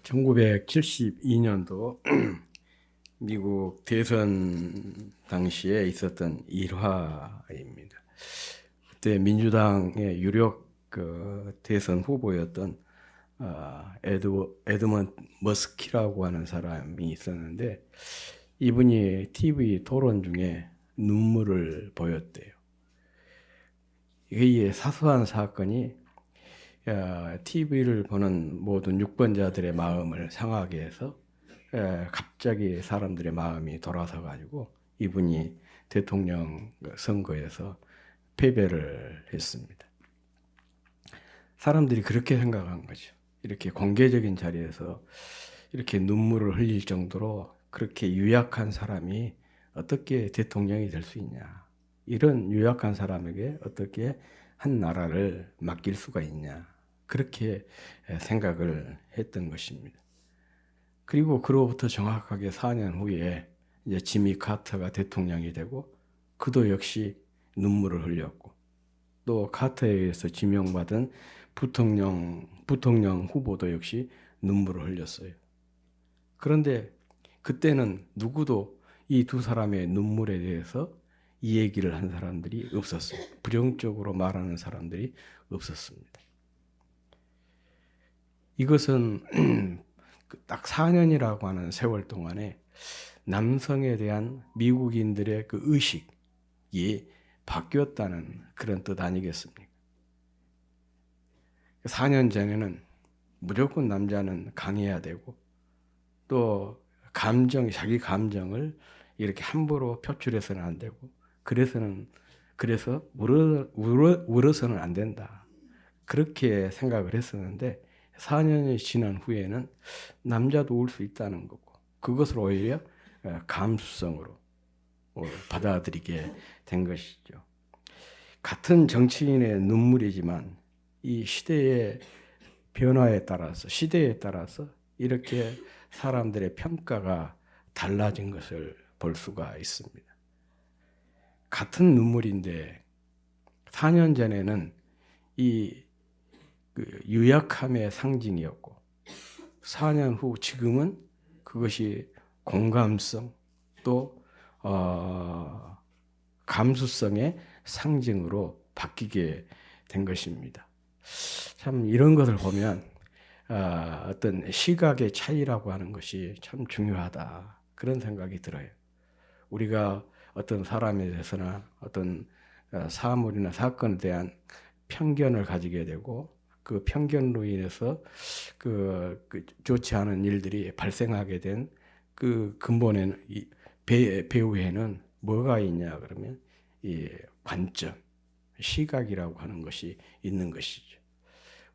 1972년도 미국 대선 당시에 있었던 일화입니다. 그때 민주당의 유력 대선 후보였던 에드먼 머스키라고 하는 사람이 있었는데, 이분이 TV 토론 중에 눈물을 보였대요. 이 사소한 사건이 TV를 보는 모든 유권자들의 마음을 상하게 해서 갑자기 사람들의 마음이 돌아서 가지고 이분이 대통령 선거에서 패배를 했습니다. 사람들이 그렇게 생각한 거죠. 이렇게 공개적인 자리에서 이렇게 눈물을 흘릴 정도로 그렇게 유약한 사람이 어떻게 대통령이 될 수 있냐. 이런 유약한 사람에게 어떻게 한 나라를 맡길 수가 있냐. 그렇게 생각을 했던 것입니다. 그리고 그로부터 정확하게 4년 후에 이제 지미 카터가 대통령이 되고, 그도 역시 눈물을 흘렸고, 또 카터에 의해서 지명받은 부통령 후보도 역시 눈물을 흘렸어요. 그런데 그때는 누구도 이 두 사람의 눈물에 대해서 이 얘기를 한 사람들이 없었어요. 부정적으로 말하는 사람들이 없었습니다. 이것은 딱 4년이라고 하는 세월 동안에 남성에 대한 미국인들의 그 의식이 바뀌었다는 그런 뜻 아니겠습니까? 4년 전에는 무조건 남자는 강해야 되고, 또 자기 감정을 이렇게 함부로 표출해서는 안 되고, 그래서 울어서는 안 된다. 그렇게 생각을 했었는데, 4년이 지난 후에는 남자도 울 수 있다는 거고, 그것을 오히려 감수성으로 받아들이게 된 것이죠. 같은 정치인의 눈물이지만 이 시대의 변화에 따라서, 시대에 따라서 이렇게 사람들의 평가가 달라진 것을 볼 수가 있습니다. 같은 눈물인데 4년 전에는 이 유약함의 상징이었고, 4년 후 지금은 그것이 공감성 또 감수성의 상징으로 바뀌게 된 것입니다. 참 이런 것을 보면 어떤 시각의 차이라고 하는 것이 참 중요하다, 그런 생각이 들어요. 우리가 어떤 사람에 대해서나 어떤 사물이나 사건에 대한 편견을 가지게 되고, 그 편견으로 인해서 좋지 않은 일들이 발생하게 된 그 근본에는, 배후에는 뭐가 있냐 그러면 이 관점, 시각이라고 하는 것이 있는 것이죠.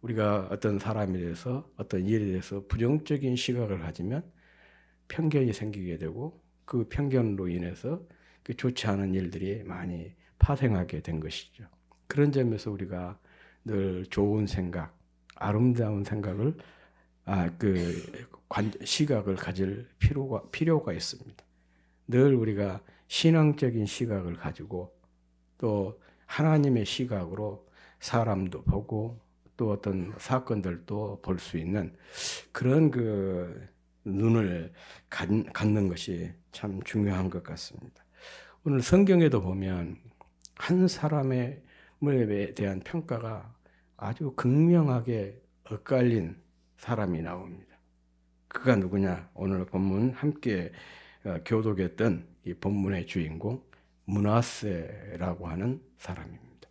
우리가 어떤 사람에 대해서, 어떤 일에 대해서 부정적인 시각을 가지면 편견이 생기게 되고, 그 편견으로 인해서 그 좋지 않은 일들이 많이 파생하게 된 것이죠. 그런 점에서 우리가 늘 좋은 생각, 아름다운 생각을, 시각을 가질 필요가 있습니다. 늘 우리가 신앙적인 시각을 가지고, 또 하나님의 시각으로 사람도 보고, 또 어떤 사건들도 볼 수 있는 그런 눈을 갖는 것이 참 중요한 것 같습니다. 오늘 성경에도 보면 한 사람에 대한 평가가 아주 극명하게 엇갈린 사람이 나옵니다. 그가 누구냐? 오늘 본문 함께 교독했던 이 본문의 주인공 므낫세라고 하는 사람입니다.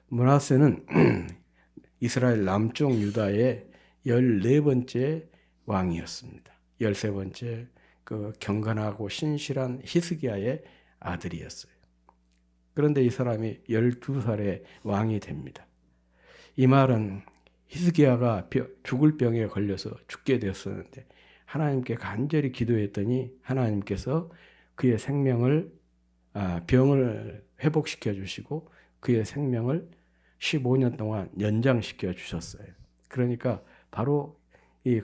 므낫세는 이스라엘 남쪽 유다의 14번째 왕이었습니다. 13번째 그 경건하고 신실한 히스기야의 아들이었어요. 그런데 이 사람이 12살에 왕이 됩니다. 이 말은 히스기야가 죽을 병에 걸려서 죽게 되었었는데, 하나님께 간절히 기도했더니 하나님께서 그의 생명을, 병을 회복시켜 주시고 그의 생명을 15년 동안 연장시켜 주셨어요. 그러니까 바로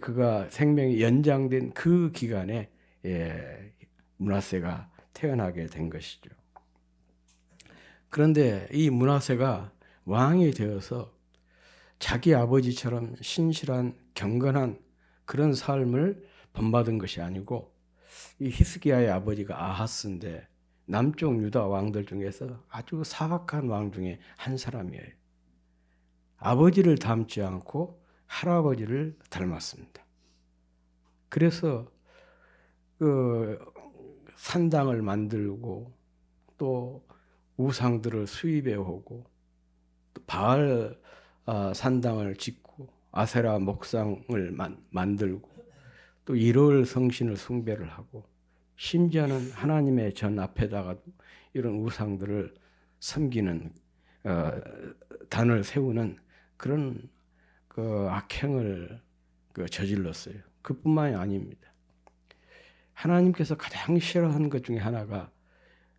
그가 생명이 연장된 그 기간에 므낫세가 태어나게 된 것이죠. 그런데 이 므낫세가 왕이 되어서 자기 아버지처럼 신실한 경건한 그런 삶을 본받은 것이 아니고 이 히스기야의 아버지가 아하스인데 남쪽 유다 왕들 중에서 아주 사악한 왕 중에 한 사람이에요. 아버지를 닮지 않고 할아버지를 닮았습니다. 그래서 그 산당을 만들고 또 우상들을 수입해 오고 또 바알 산당을 짓고 아세라 목상을 만들고 또 이롤 성신을 숭배를 하고 심지어는 하나님의 전 앞에다가 이런 우상들을 섬기는 단을 세우는 그런 그 악행을 저질렀어요. 그뿐만이 아닙니다. 하나님께서 가장 싫어하는 것 중에 하나가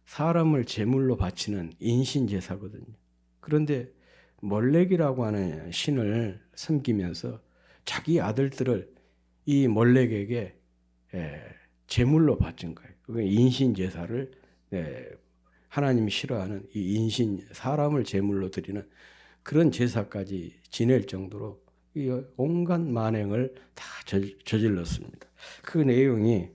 사람을 제물로 바치는 인신제사거든요. 그런데 몰렉이라고 하는 신을 섬기면서 자기 아들들을 이 몰렉에게 제물로 바친 거예요. 그 인신제사를 하나님이 싫어하는 이 사람을 제물로 드리는 그런 제사까지 지낼 정도로 이 온갖 만행을 다 저질렀습니다. 그 내용이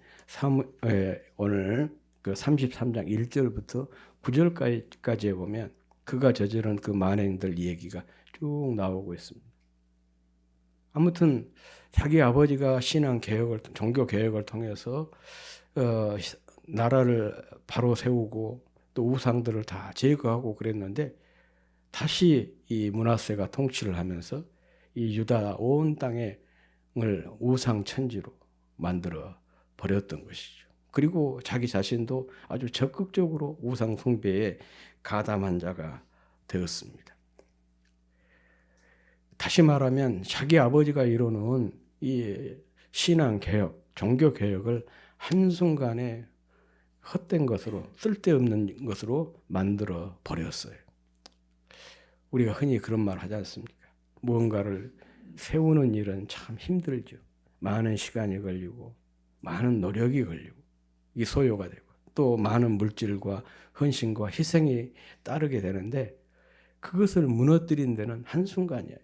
오늘 그 33장 1절부터 9절까지에 보면 그가 저지른 그 만행들 얘기가 쭉 나오고 있습니다. 아무튼 자기 아버지가 종교 개혁을 통해서 나라를 바로 세우고 또 우상들을 다 제거하고 그랬는데 다시 이 므낫세가 통치를 하면서 이 유다 온 땅을 우상 천지로 만들어 버렸던 것이죠. 그리고 자기 자신도 아주 적극적으로 우상 숭배에 가담한 자가 되었습니다. 다시 말하면 자기 아버지가 이루는 이 신앙 개혁, 종교 개혁을 한순간에 헛된 것으로, 쓸데없는 것으로 만들어 버렸어요. 우리가 흔히 그런 말 하지 않습니까? 무언가를 세우는 일은 참 힘들죠. 많은 시간이 걸리고 많은 노력이 걸리고 이 소요가 되고 또 많은 물질과 헌신과 희생이 따르게 되는데 그것을 무너뜨린 데는 한순간이에요.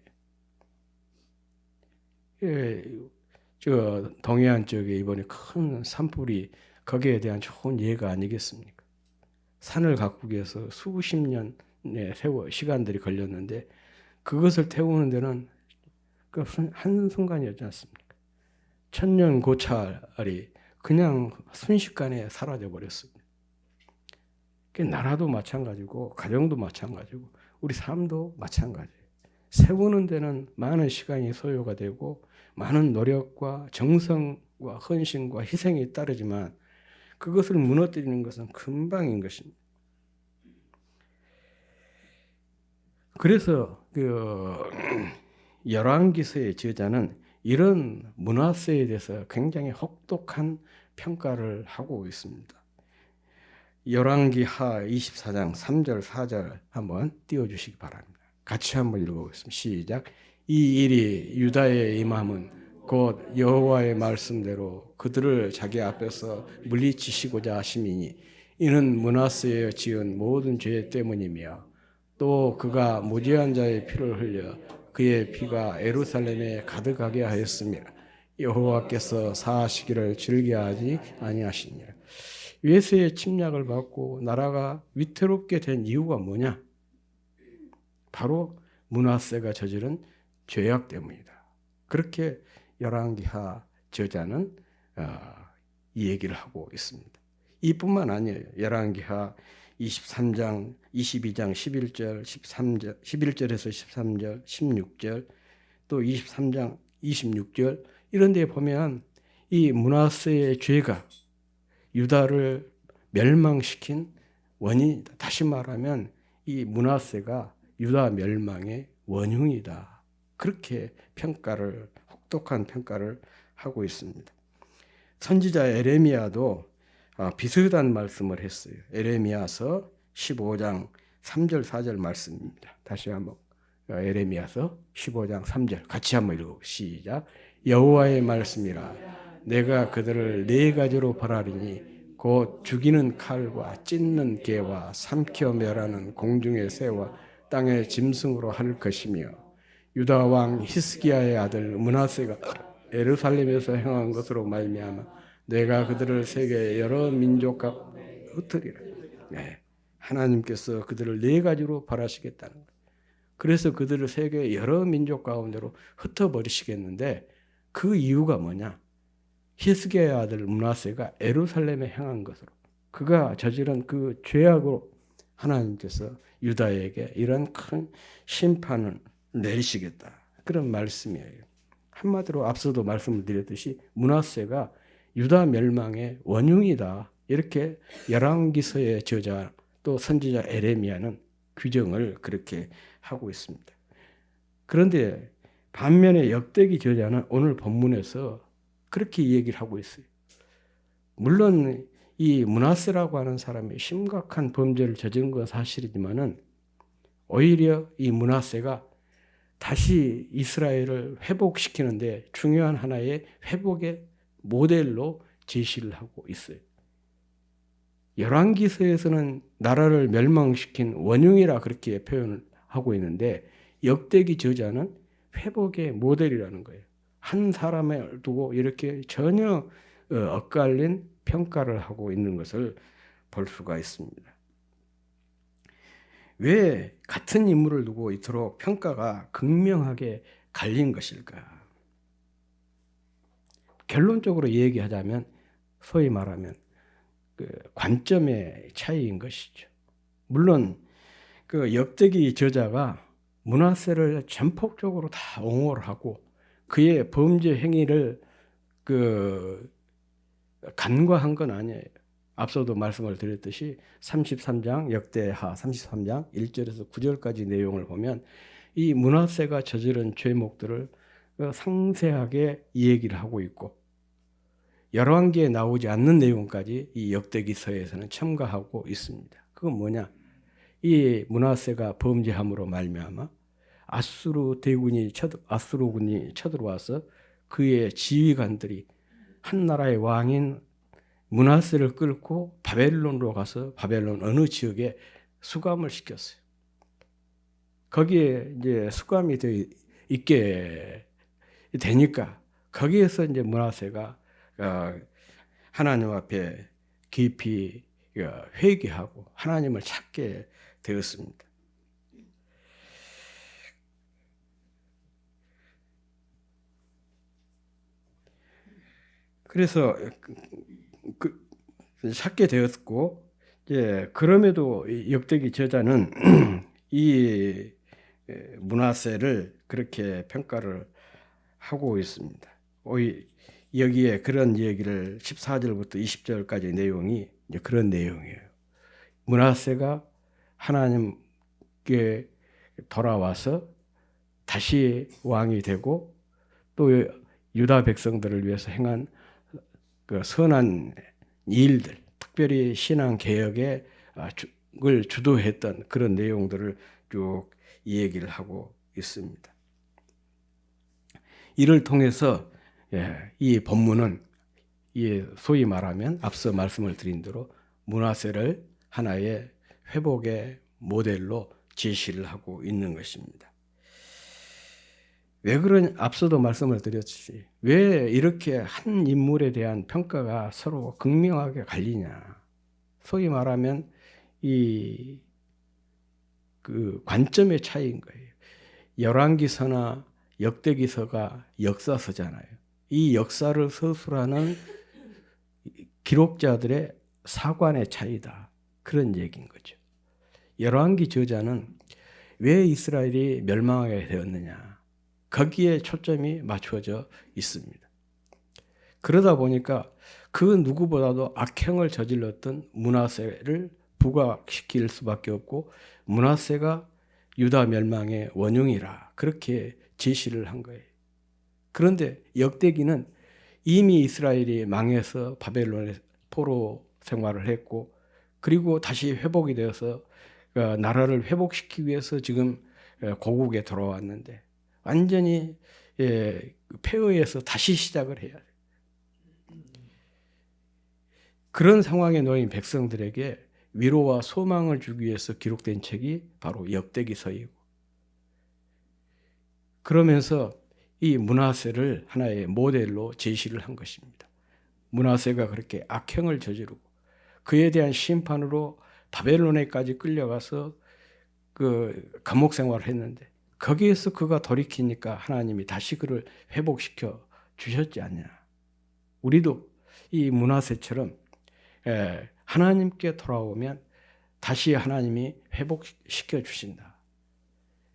저 동해안 쪽에 이번에 큰 산불이 거기에 대한 좋은 예가 아니겠습니까? 산을 가꾸기 위해서 수십 년의 시간들이 걸렸는데 그것을 태우는 데는 그 한순간이었지 않습니까? 천년 고찰이 그냥 순식간에 사라져 버렸습니다. 나라도 마찬가지고 가정도 마찬가지고 우리 삶도 마찬가지예요. 세우는 데는 많은 시간이 소요가 되고 많은 노력과 정성과 헌신과 희생이 따르지만 그것을 무너뜨리는 것은 금방인 것입니다. 그래서 열왕기서의 저자는 이런 므낫세에 대해서 굉장히 혹독한 평가를 하고 있습니다. 열왕기하 24장 3절 4절 한번 띄워주시기 바랍니다. 같이 한번 읽어보겠습니다. 시작. 이 일이 유다에 임함은 곧 여호와의 말씀대로 그들을 자기 앞에서 물리치시고자 하심이니 이는 므낫세에 지은 모든 죄 때문이며 또 그가 무죄한 자의 피를 흘려 그의 피가 예루살렘에 가득하게 하였습니다. 여호와께서 사하시기를 즐겨하지 아니하시니라. 외세의 침략을 받고 나라가 위태롭게 된 이유가 뭐냐? 바로 므낫세가 저지른 죄악 때문이다. 그렇게 열왕기하 저자는 이 얘기를 하고 있습니다. 이뿐만 아니에요. 열왕기하 23장, 22장 11절, 13절, 11절에서 13절, 16절, 또 23장 26절 이런 데 보면 이 므낫세의 죄가 유다를 멸망시킨 원인이다. 다시 말하면 이 므낫세가 유다 멸망의 원흉이다. 그렇게 혹독한 평가를 하고 있습니다. 선지자 에레미야도 비슷한 말씀을 했어요. 에레미야서 15장 3절 4절 말씀입니다. 다시 한번 에레미야서 15장 3절 같이 한번 읽어 시작. 여호와의 말씀이라 내가 그들을 네 가지로 벌하리니 곧 죽이는 칼과 찢는 개와 삼켜 멸하는 공중의 새와 땅의 짐승으로 할 것이며 유다 왕 히스기야의 아들 므낫세가 예루살렘에서 행한 것으로 말미암아 내가 그들을 세계 여러 민족과 흩으리라. 네. 하나님께서 그들을 네 가지로 벌하시겠다는 거예요. 그래서 그들을 세계 여러 민족 가운데로 흩어버리시겠는데 그 이유가 뭐냐? 히스기야의 아들 므낫세가 예루살렘에 행한 것으로 그가 저지른 그 죄악으로 하나님께서 유다에게 이런 큰 심판을 내리시겠다. 그런 말씀이에요. 한마디로 앞서도 말씀을 드렸듯이 므낫세가 유다 멸망의 원흉이다. 이렇게 열왕기서의 저자 또 선지자 에레미야는 규정을 그렇게 하고 있습니다. 그런데 반면에 역대기 저자는 오늘 본문에서 그렇게 얘기를 하고 있어요. 물론 이 므낫세라고 하는 사람이 심각한 범죄를 저지른 건 사실이지만은 오히려 이 므낫세가 다시 이스라엘을 회복시키는데 중요한 하나의 회복의 모델로 제시를 하고 있어요. 열왕기서에서는 나라를 멸망시킨 원흉이라 그렇게 표현을 하고 있는데 역대기 저자는 회복의 모델이라는 거예요. 한 사람을 두고 이렇게 전혀 엇갈린 평가를 하고 있는 것을 볼 수가 있습니다. 왜 같은 인물을 두고 이토록 평가가 극명하게 갈린 것일까? 결론적으로 얘기하자면 소위 말하면 그 관점의 차이인 것이죠. 물론 그 역대기 저자가 므낫세를 전폭적으로 다 옹호를 하고 그의 범죄 행위를 그 간과한 건 아니에요. 앞서도 말씀을 드렸듯이 33장 역대하 33장 1절에서 9절까지 내용을 보면 이 므낫세가 저지른 죄목들을 상세하게 얘기를 하고 있고 열왕기에 나오지 않는 내용까지 이 역대기서에서는 첨가하고 있습니다. 그건 뭐냐? 이 므낫세가 범죄함으로 말미암아 아수르군이 쳐들어와서 그의 지휘관들이 한 나라의 왕인 므낫세를 끌고 바벨론으로 가서 바벨론 어느 지역에 수감을 시켰어요. 거기에 이제 수감이 있게 되니까 거기에서 이제 므낫세가 하나님 앞에 깊이 회개하고 하나님을 찾게 되었습니다. 그래서 찾게 되었고, 그럼에도 역대기 저자는 이 므낫세를 그렇게 평가를 하고 있습니다. 여기에 그런 얘기를 14절부터 20절까지 내용이 이제 그런 내용이에요. 므낫세가 하나님께 돌아와서 다시 왕이 되고 또 유다 백성들을 위해서 행한 그 선한 일들, 특별히 신앙 개혁에 을 주도했던 그런 내용들을 쭉 얘기를 하고 있습니다. 이를 통해서 이 본문은 소위 말하면 앞서 말씀을 드린 대로 므낫세를 하나의 회복의 모델로 제시를 하고 있는 것입니다. 왜 그런 앞서도 말씀을 드렸듯이 왜 이렇게 한 인물에 대한 평가가 서로 극명하게 갈리냐? 소위 말하면 그 관점의 차이인 거예요. 열왕기서나 역대기서가 역사서잖아요. 이 역사를 서술하는 기록자들의 사관의 차이다. 그런 얘기인 거죠. 열왕기 저자는 왜 이스라엘이 멸망하게 되었느냐? 거기에 초점이 맞춰져 있습니다. 그러다 보니까 그 누구보다도 악행을 저질렀던 므낫세를 부각시킬 수밖에 없고 므낫세가 유다 멸망의 원흉이라 그렇게 제시를 한 거예요. 그런데 역대기는 이미 이스라엘이 망해서 바벨론에 포로 생활을 했고 그리고 다시 회복이 되어서 나라를 회복시키기 위해서 지금 고국에 돌아왔는데 완전히 폐허에서 다시 시작을 해야 돼요. 그런 상황에 놓인 백성들에게 위로와 소망을 주기 위해서 기록된 책이 바로 역대기서이고 그러면서 이 므낫세를 하나의 모델로 제시를 한 것입니다. 므낫세가 그렇게 악행을 저지르고 그에 대한 심판으로 바벨론에까지 끌려가서 그 감옥 생활을 했는데 거기에서 그가 돌이키니까 하나님이 다시 그를 회복시켜 주셨지 않냐. 우리도 이 므낫세처럼 하나님께 돌아오면 다시 하나님이 회복시켜 주신다.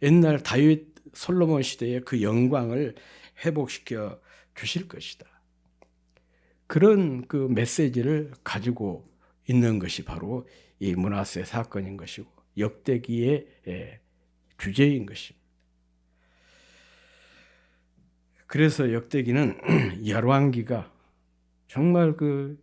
옛날 다윗 솔로몬 시대의 그 영광을 회복시켜 주실 것이다. 그런 그 메시지를 가지고 있는 것이 바로 이 므낫세 사건인 것이고 역대기의 주제인 것입니다. 그래서 역대기는 열왕기가 정말 그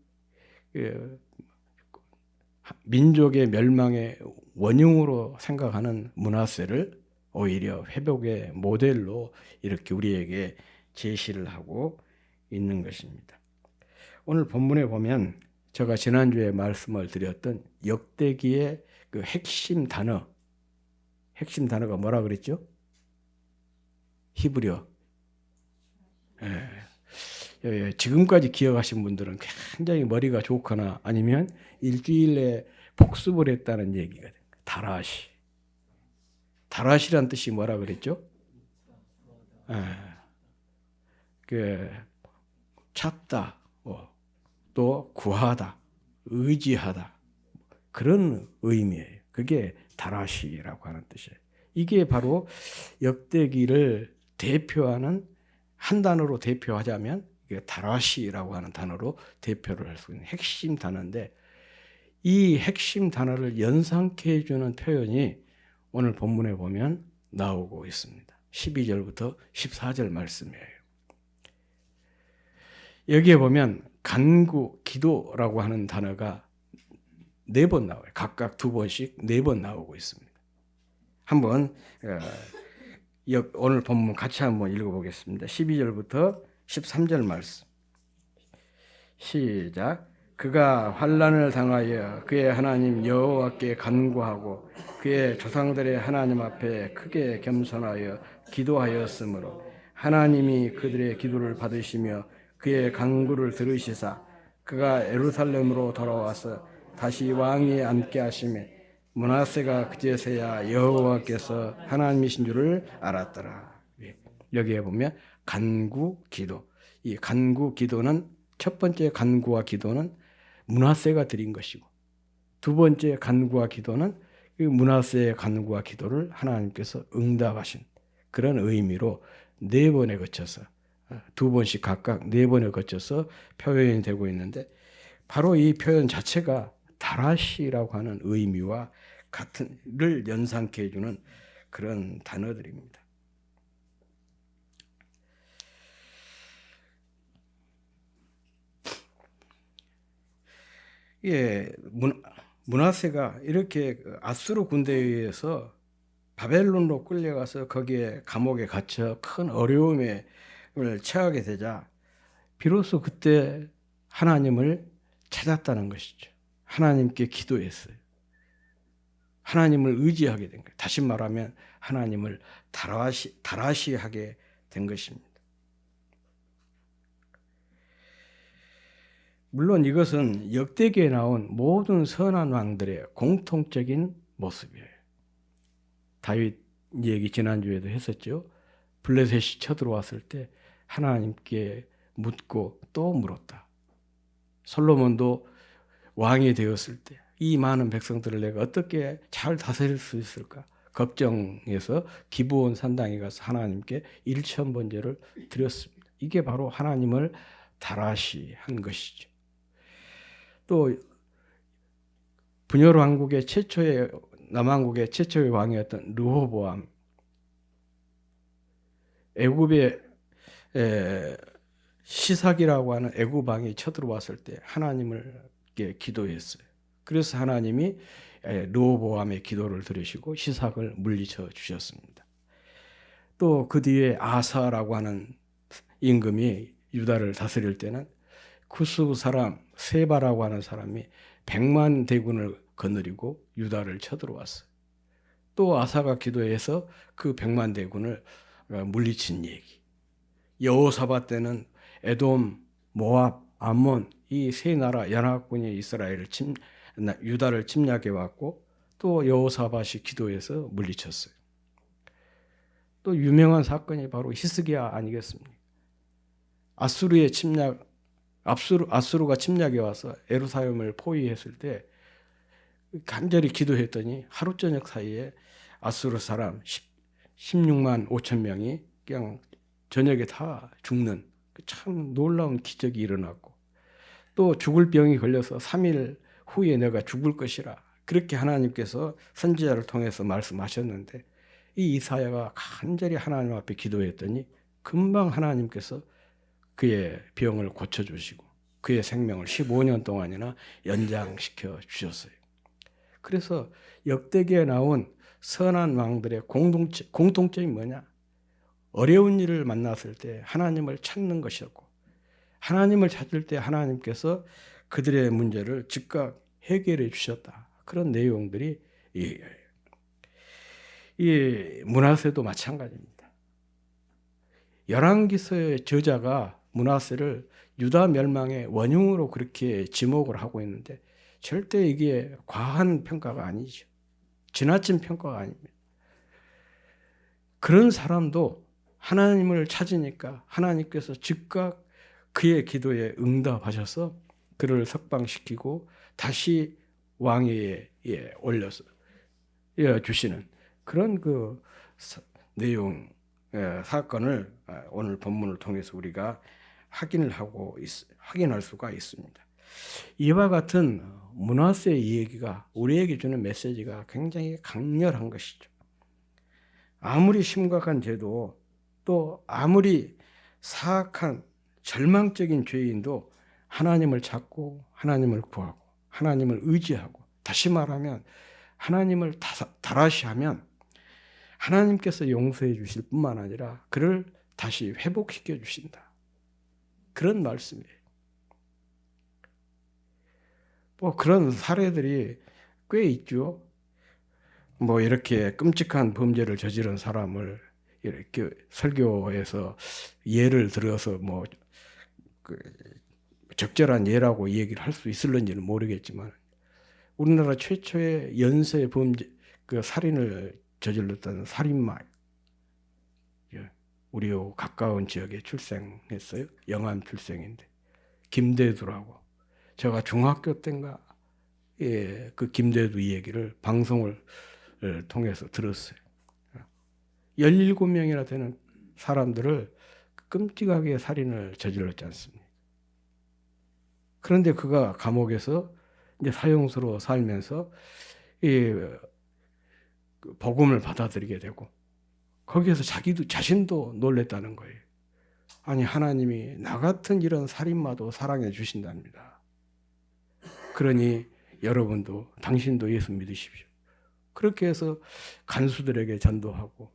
민족의 멸망의 원흉으로 생각하는 므낫세를 오히려 회복의 모델로 이렇게 우리에게 제시를 하고 있는 것입니다. 오늘 본문에 보면 제가 지난주에 말씀을 드렸던 역대기의 그 핵심 단어가 뭐라 그랬죠? 히브리어. 지금까지 기억하신 분들은 굉장히 머리가 좋거나 아니면 일주일에 복습을 했다는 얘기가 돼요. 다라시. 다라시란 뜻이 뭐라 그랬죠? 찾다, 또 구하다, 의지하다 그런 의미예요. 그게 다라시라고 하는 뜻이에요. 이게 바로 역대기를 대표하는 한 단어로 대표하자면 이게 다라시라고 하는 단어로 대표를 할 수 있는 핵심 단어인데 이 핵심 단어를 연상케 해주는 표현이 오늘 본문에 보면 나오고 있습니다. 12절부터 14절 말씀이에요. 여기에 보면 간구, 기도라고 하는 단어가 4번 나와요. 각각 2번씩 4번 나오고 있습니다. 한번 오늘 본문 같이 한번 읽어보겠습니다. 12절부터 13절 말씀. 시작. 그가 환난을 당하여 그의 하나님 여호와께 간구하고 그의 조상들의 하나님 앞에 크게 겸손하여 기도하였으므로 하나님이 그들의 기도를 받으시며 그의 간구를 들으시사 그가 예루살렘으로 돌아와서 다시 왕위에 앉게 하시매 므낫세가 그제서야 여호와께서 하나님이신 줄을 알았더라. 여기에 보면 간구, 기도. 이 간구, 기도는 첫 번째 간구와 기도는 므낫세가 드린 것이고 두 번째 간구와 기도는 그 므낫세의 간구와 기도를 하나님께서 응답하신 그런 의미로 4번에 거쳐서 2번씩 각각 4번에 거쳐서 표현이 되고 있는데 바로 이 표현 자체가 다라시라고 하는 의미와 같은를 연상케 해주는 그런 단어들입니다. 예, 므낫세가 이렇게 아수르 군대에 의해서 바벨론으로 끌려가서 거기에 감옥에 갇혀 큰 어려움을 처하게 되자 비로소 그때 하나님을 찾았다는 것이죠. 하나님께 기도했어요. 하나님을 의지하게 된 거예요. 다시 말하면 하나님을 다라시하게 된 것입니다. 물론 이것은 역대기에 나온 모든 선한 왕들의 공통적인 모습이에요. 다윗 얘기 지난주에도 했었죠. 블레셋이 쳐들어왔을 때 하나님께 묻고 또 물었다. 솔로몬도 왕이 되었을 때 이 많은 백성들을 내가 어떻게 잘 다스릴 수 있을까 걱정해서 기브온 산당에 가서 하나님께 일천번제를 드렸습니다. 이게 바로 하나님을 다라시한 것이죠. 또 분열 왕국의 최초의 남왕국의 최초의 왕이었던 르호보암, 애굽의 시삭이라고 하는 애굽 왕이 쳐들어왔을 때 하나님께 기도했어요. 그래서 하나님이 르호보암의 기도를 들으시고 시삭을 물리쳐 주셨습니다. 또 그 뒤에 아사라고 하는 임금이 유다를 다스릴 때는 쿠스 사람 세바라고 하는 사람이 100만 대군을 거느리고 유다를 쳐들어왔어요. 또 아사가 기도해서 그 100만 대군을 물리친 얘기. 여호사밧 때는 에돔, 모압, 암몬 이 세 나라 연합군이 유다를 침략해 왔고 또 여호사밧이 기도해서 물리쳤어요. 또 유명한 사건이 바로 히스기야 아니겠습니까? 아수르가 침략해 와서 예루살렘을 포위했을 때 간절히 기도했더니 하루 저녁 사이에 아수르 사람 16만 5천 명이 그냥 저녁에 다 죽는 참 놀라운 기적이 일어났고, 또 죽을 병이 걸려서 3일 후에 내가 죽을 것이라 그렇게 하나님께서 선지자를 통해서 말씀하셨는데, 이 이사야가 간절히 하나님 앞에 기도했더니 금방 하나님께서 그의 병을 고쳐주시고 그의 생명을 15년 동안이나 연장시켜 주셨어요. 그래서 역대기에 나온 선한 왕들의 공통점이 뭐냐? 어려운 일을 만났을 때 하나님을 찾는 것이었고, 하나님을 찾을 때 하나님께서 그들의 문제를 즉각 해결해 주셨다. 그런 내용들이 이 므낫세도 마찬가지입니다. 열왕기서의 저자가 므낫세를 유다 멸망의 원흉으로 그렇게 지목을 하고 있는데 절대 이게 과한 평가가 아니죠. 지나친 평가가 아닙니다. 그런 사람도 하나님을 찾으니까 하나님께서 즉각 그의 기도에 응답하셔서 그를 석방시키고 다시 왕위에 올려서 주시는 그런 그 내용 사건을 오늘 본문을 통해서 우리가 확인할 수가 있습니다. 이와 같은 므낫세의 이야기가 우리에게 주는 메시지가 굉장히 강렬한 것이죠. 아무리 심각한 죄도 또 아무리 사악한 절망적인 죄인도 하나님을 찾고 하나님을 구하고 하나님을 의지하고, 다시 말하면 하나님을 다라시하면 하나님께서 용서해 주실 뿐만 아니라 그를 다시 회복시켜 주신다. 그런 말씀이에요. 뭐 그런 사례들이 꽤 있죠. 뭐 이렇게 끔찍한 범죄를 저지른 사람을 이렇게 설교에서 예를 들어서 뭐 적절한 예라고 얘기를 할 수 있을런지는 모르겠지만, 우리나라 최초의 연쇄 범죄 살인을 저질렀던 살인마, 우리하고 가까운 지역에 출생했어요. 영암 출생인데 김대두라고. 제가 중학교 때인가 그 김대두 이 얘기를 방송을 통해서 들었어요. 17명이나 되는 사람들을 끔찍하게 살인을 저질렀지 않습니까? 그런데 그가 감옥에서 이제 사형수로 살면서 복음을 받아들이게 되고, 거기에서 자신도 놀랬다는 거예요. 아니, 하나님이 나 같은 이런 살인마도 사랑해 주신답니다. 그러니 여러분도, 당신도 예수 믿으십시오. 그렇게 해서 간수들에게 전도하고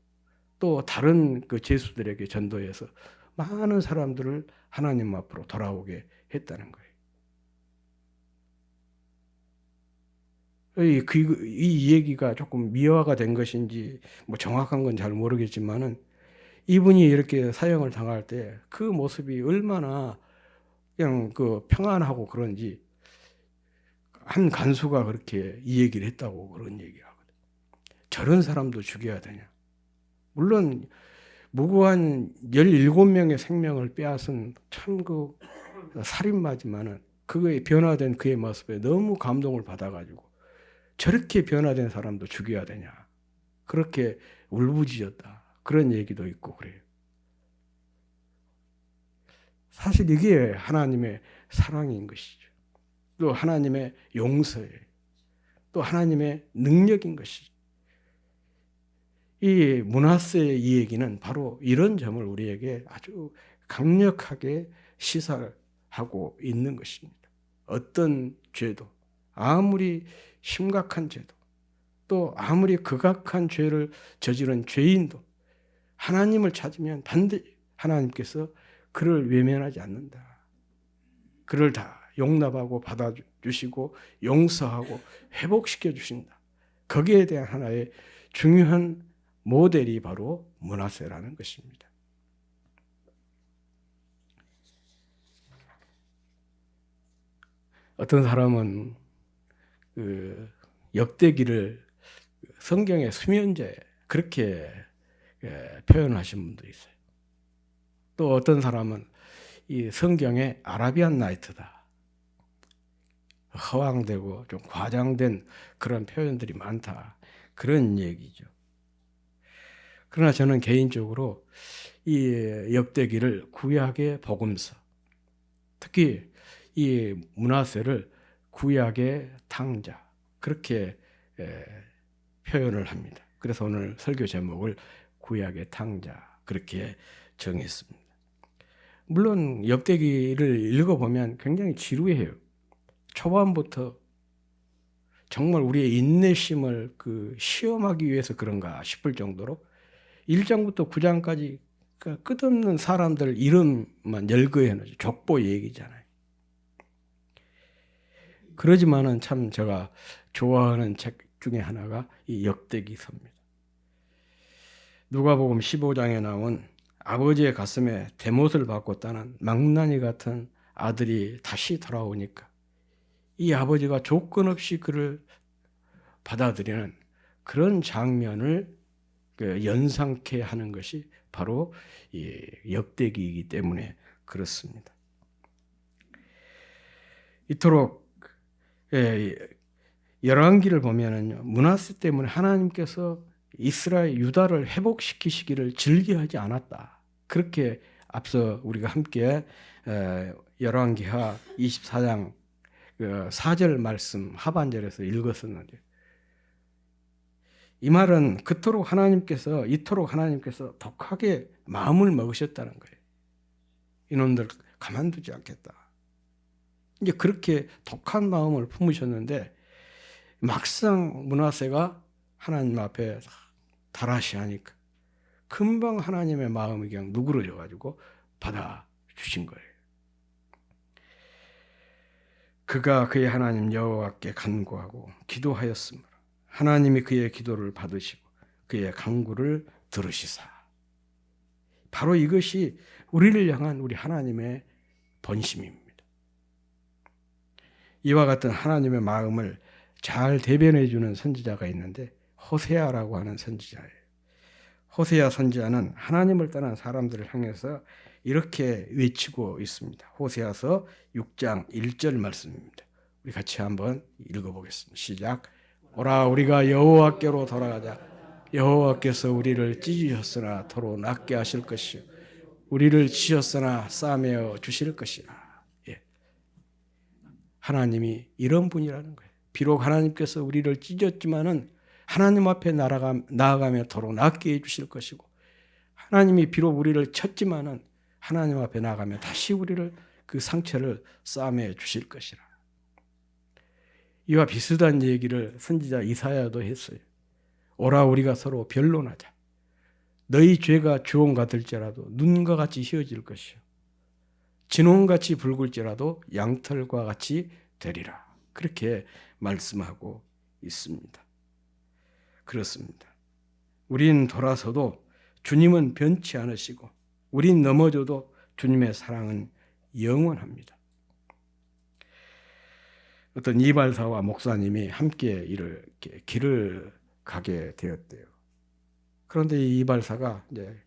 또 다른 그 죄수들에게 전도해서 많은 사람들을 하나님 앞으로 돌아오게 했다는 거예요. 이 얘기가 조금 미화가 된 것인지 뭐 정확한 건 잘 모르겠지만은, 이분이 이렇게 사형을 당할 때 그 모습이 얼마나 그냥 그 평안하고 그런지, 한 간수가 그렇게 이 얘기를 했다고 그런 얘기하거든. 저런 사람도 죽여야 되냐? 물론 무고한 17명의 생명을 빼앗은 참 그 살인마지만은 그거에 변화된 그의 모습에 너무 감동을 받아가지고 저렇게 변화된 사람도 죽여야 되냐? 그렇게 울부짖었다. 그런 얘기도 있고 그래요. 사실 이게 하나님의 사랑인 것이죠. 또 하나님의 용서예요. 또 하나님의 능력인 것이죠. 이 므낫세의 이 얘기는 바로 이런 점을 우리에게 아주 강력하게 시사하고 있는 것입니다. 어떤 죄도, 아무리 심각한 죄도, 또 아무리 극악한 죄를 저지른 죄인도 하나님을 찾으면 반드시 하나님께서 그를 외면하지 않는다. 그를 다 용납하고 받아주시고 용서하고 회복시켜 주신다. 거기에 대한 하나의 중요한 모델이 바로 므낫세라는 것입니다. 어떤 사람은 그 역대기를 성경의 수면제 그렇게 표현하신 분도 있어요. 또 어떤 사람은 이 성경의 아라비안 나이트다. 허황되고 좀 과장된 그런 표현들이 많다. 그런 얘기죠. 그러나 저는 개인적으로 이 역대기를 구약의 복음서, 특히 이 므낫세를 구약의 탕자 그렇게 표현을 합니다. 그래서 오늘 설교 제목을 구약의 탕자 그렇게 정했습니다. 물론 역대기를 읽어보면 굉장히 지루해요. 초반부터 정말 우리의 인내심을 시험하기 위해서 그런가 싶을 정도로 1장부터 9장까지 끝없는 사람들 이름만 열거해 놓죠. 족보 얘기잖아요. 그러지만은 참 제가 좋아하는 책 중에 하나가 이 역대기서입니다. 누가복음 15장에 나온 아버지의 가슴에 대못을 받고 따는 망나니 같은 아들이 다시 돌아오니까 이 아버지가 조건 없이 그를 받아들이는 그런 장면을 연상케 하는 것이 바로 이 역대기이기 때문에 그렇습니다. 이토록 열왕기를 보면은요, 므낫세 때문에 하나님께서 이스라엘 유다를 회복시키시기를 즐겨하지 않았다. 그렇게 앞서 우리가 함께 열왕기하 24장 4절 말씀 하반절에서 읽었었는데, 이 말은 이토록 하나님께서 독하게 마음을 먹으셨다는 거예요. 이놈들 가만두지 않겠다. 이제 그렇게 독한 마음을 품으셨는데 막상 므낫세가 하나님 앞에 달아시 하니까 금방 하나님의 마음이 그냥 누그러져 가지고 받아주신 거예요. 그가 그의 하나님 여호와께 간구하고 기도하였으므로 하나님이 그의 기도를 받으시고 그의 간구를 들으시사. 바로 이것이 우리를 향한 우리 하나님의 본심입니다. 이와 같은 하나님의 마음을 잘 대변해 주는 선지자가 있는데 호세아라고 하는 선지자예요. 호세아 선지자는 하나님을 떠난 사람들을 향해서 이렇게 외치고 있습니다. 호세아서 6장 1절 말씀입니다. 우리 같이 한번 읽어보겠습니다. 시작. 오라 우리가 여호와께로 돌아가자. 여호와께서 우리를 찢으셨으나 도로 낫게 하실 것이요 우리를 치셨으나 싸매어 주실 것이라. 예. 하나님이 이런 분이라는 거예요. 비록 하나님께서 우리를 찢었지만은 하나님 앞에 나아가며 도로 낫게 해주실 것이고, 하나님이 비록 우리를 쳤지만은 하나님 앞에 나아가며 다시 우리를 그 상처를 싸매 주실 것이라. 이와 비슷한 얘기를 선지자 이사야도 했어요. 오라 우리가 서로 변론하자. 너희 죄가 주홍 같을지라도 눈과 같이 희어질 것이요 진홍같이 붉을지라도 양털과 같이 되리라. 그렇게 말씀하고 있습니다. 그렇습니다. 우린 돌아서도 주님은 변치 않으시고 우린 넘어져도 주님의 사랑은 영원합니다. 어떤 이발사와 목사님이 함께 이렇게 길을 가게 되었대요. 그런데 이 이발사가 이제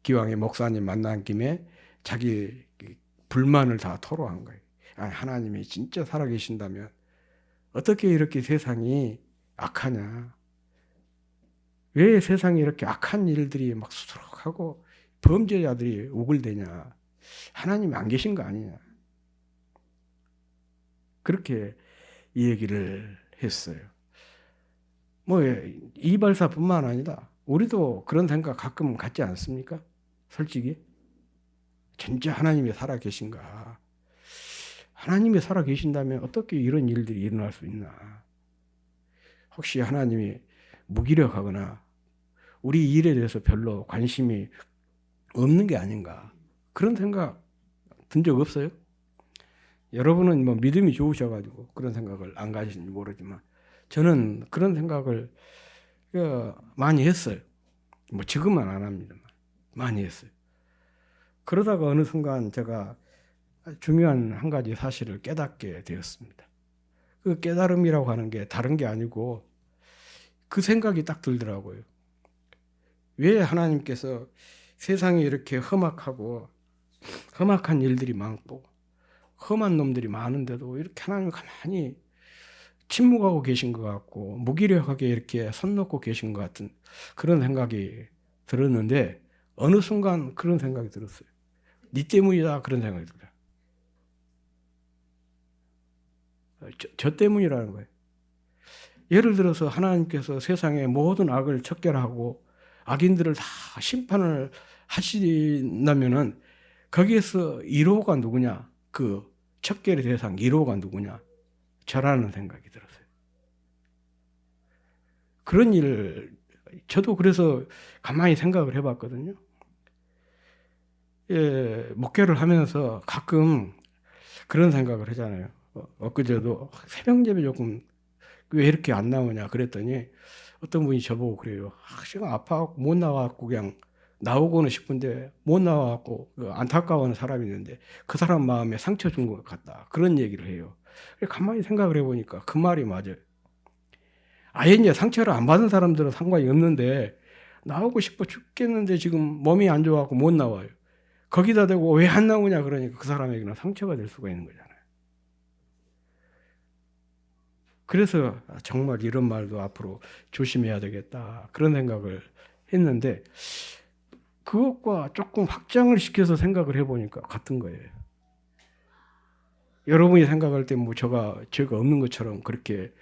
기왕에 목사님 만난 김에 자기 불만을 다 토로한 거예요. 하나님이 진짜 살아계신다면 어떻게 이렇게 세상이 악하냐? 왜 세상에 이렇게 악한 일들이 막 수두룩하고 범죄자들이 우글대냐? 하나님이 안 계신 거 아니냐? 그렇게 이 얘기를 했어요. 뭐 이발사뿐만 아니라 우리도 그런 생각 가끔 갖지 않습니까? 솔직히 진짜 하나님이 살아계신가? 하나님이 살아계신다면 어떻게 이런 일들이 일어날 수 있나? 혹시 하나님이 무기력하거나 우리 일에 대해서 별로 관심이 없는 게 아닌가? 그런 생각 든 적 없어요? 여러분은 뭐 믿음이 좋으셔가지고 그런 생각을 안 가지신지 모르지만 저는 그런 생각을 많이 했어요. 뭐 지금은 안 합니다만 많이 했어요. 그러다가 어느 순간 제가 중요한 한 가지 사실을 깨닫게 되었습니다. 그 깨달음이라고 하는 게 다른 게 아니고 그 생각이 딱 들더라고요. 왜 하나님께서 세상이 이렇게 험악하고 험악한 일들이 많고 험한 놈들이 많은데도 이렇게 하나님 가만히 침묵하고 계신 것 같고 무기력하게 이렇게 손 놓고 계신 것 같은 그런 생각이 들었는데 어느 순간 그런 생각이 들었어요. 네 때문이다 그런 생각이 들어요. 저 때문이라는 거예요. 예를 들어서 하나님께서 세상의 모든 악을 척결하고 악인들을 다 심판을 하신다면은 거기에서 1호가 누구냐? 그 척결의 대상 1호가 누구냐? 저라는 생각이 들었어요. 그런 일 저도 그래서 가만히 생각을 해봤거든요. 예, 목회를 하면서 가끔 그런 생각을 하잖아요. 엊그제도 새벽 예배 조금 왜 이렇게 안 나오냐 그랬더니 어떤 분이 저보고 그래요. 제가 아파갖고 못 나와갖고 그냥 나오고는 싶은데 못 나와갖고 안타까워하는 사람이 있는데 그 사람 마음에 상처 준 것 같다. 그런 얘기를 해요. 가만히 생각을 해보니까 그 말이 맞아요. 아예 이제 상처를 안 받은 사람들은 상관이 없는데 나오고 싶어 죽겠는데 지금 몸이 안 좋아갖고 못 나와요. 거기다 대고 왜 안 나오냐 그러니까 그 사람에게는 상처가 될 수가 있는 거잖아요. 그래서 정말 이런 말도 앞으로 조심해야 되겠다 그런 생각을 했는데 그것과 조금 확장을 시켜서 생각을 해보니까 같은 거예요. 여러분이 생각할 때 뭐 제가 죄가 없는 것처럼 그렇게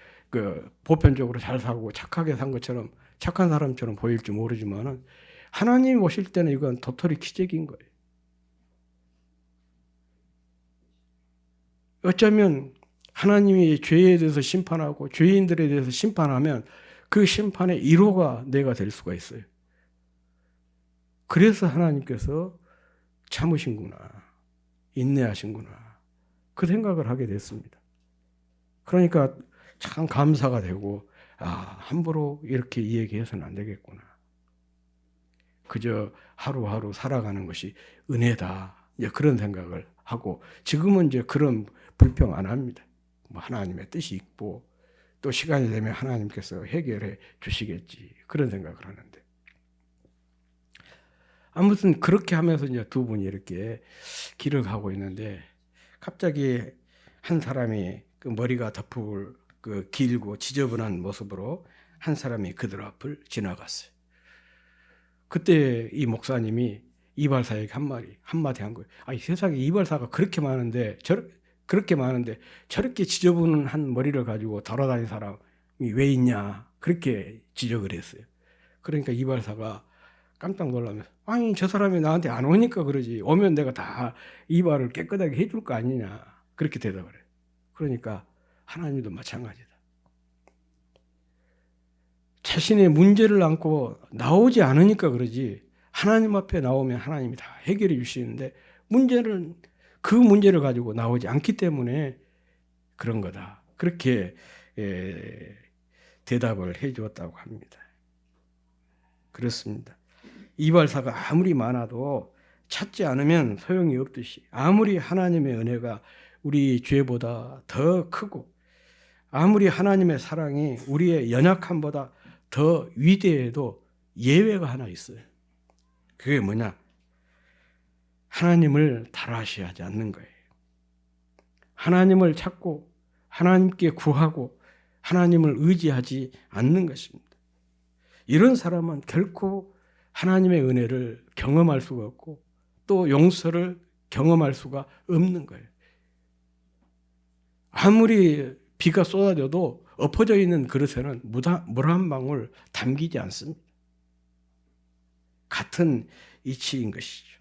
보편적으로 잘 살고 착하게 산 것처럼 착한 사람처럼 보일지 모르지만은 하나님 오실 때는 이건 도토리 기적인 거예요. 어쩌면 하나님이 죄에 대해서 심판하고 죄인들에 대해서 심판하면 그 심판의 1호가 내가 될 수가 있어요. 그래서 하나님께서 참으신구나, 인내하신구나 그 생각을 하게 됐습니다. 그러니까 참 감사가 되고 함부로 이렇게 이야기해서는 안 되겠구나. 그저 하루하루 살아가는 것이 은혜다. 이제 그런 생각을 하고 지금은 이제 그런 불평 안 합니다. 뭐 하나님의 뜻이 있고 또 시간이 되면 하나님께서 해결해 주시겠지. 그런 생각을 하는데 아무튼 그렇게 하면서 이제 두 분이 이렇게 길을 가고 있는데 갑자기 한 사람이 그 머리가 덮을 길고 지저분한 모습으로 한 사람이 그들 앞을 지나갔어요. 그때 이 목사님이 이발사에게 한마디 한 거예요. 이 세상에 이발사가 그렇게 많은데 저렇게 지저분한 머리를 가지고 돌아다니는 사람이 왜 있냐 그렇게 지적을 했어요. 그러니까 이발사가 깜짝 놀라면서 저 사람이 나한테 안 오니까 그러지 오면 내가 다 이발을 깨끗하게 해줄 거 아니냐 그렇게 대답을 해요. 그러니까 하나님도 마찬가지다. 자신의 문제를 안고 나오지 않으니까 그러지 하나님 앞에 나오면 하나님이 다 해결해 주시는데 그 문제를 가지고 나오지 않기 때문에 그런 거다. 그렇게 대답을 해 주었다고 합니다. 그렇습니다. 이발사가 아무리 많아도 찾지 않으면 소용이 없듯이 아무리 하나님의 은혜가 우리 죄보다 더 크고 아무리 하나님의 사랑이 우리의 연약함보다 더 위대해도 예외가 하나 있어요. 그게 뭐냐? 하나님을 달아시하지 않는 거예요. 하나님을 찾고 하나님께 구하고 하나님을 의지하지 않는 것입니다. 이런 사람은 결코 하나님의 은혜를 경험할 수가 없고 또 용서를 경험할 수가 없는 거예요. 아무리 비가 쏟아져도 엎어져 있는 그릇에는 물 한 방울 담기지 않습니다. 같은 이치인 것이죠.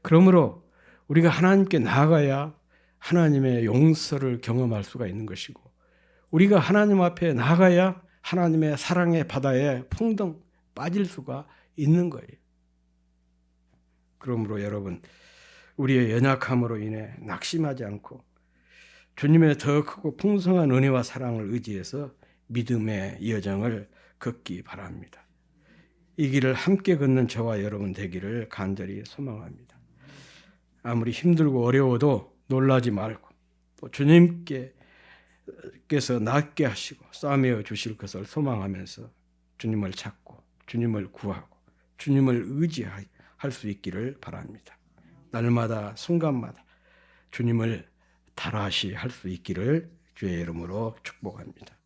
그러므로 우리가 하나님께 나아가야 하나님의 용서를 경험할 수가 있는 것이고 우리가 하나님 앞에 나아가야 하나님의 사랑의 바다에 풍덩 빠질 수가 있는 거예요. 그러므로 여러분 우리의 연약함으로 인해 낙심하지 않고 주님의 더 크고 풍성한 은혜와 사랑을 의지해서 믿음의 여정을 걷기 바랍니다. 이 길을 함께 걷는 저와 여러분 되기를 간절히 소망합니다. 아무리 힘들고 어려워도 놀라지 말고 또 주님께서 낫게 하시고 싸매어 주실 것을 소망하면서 주님을 찾고 주님을 구하고 주님을 의지할 수 있기를 바랍니다. 날마다 순간마다 주님을 달아시 할 수 있기를 주의 이름으로 축복합니다.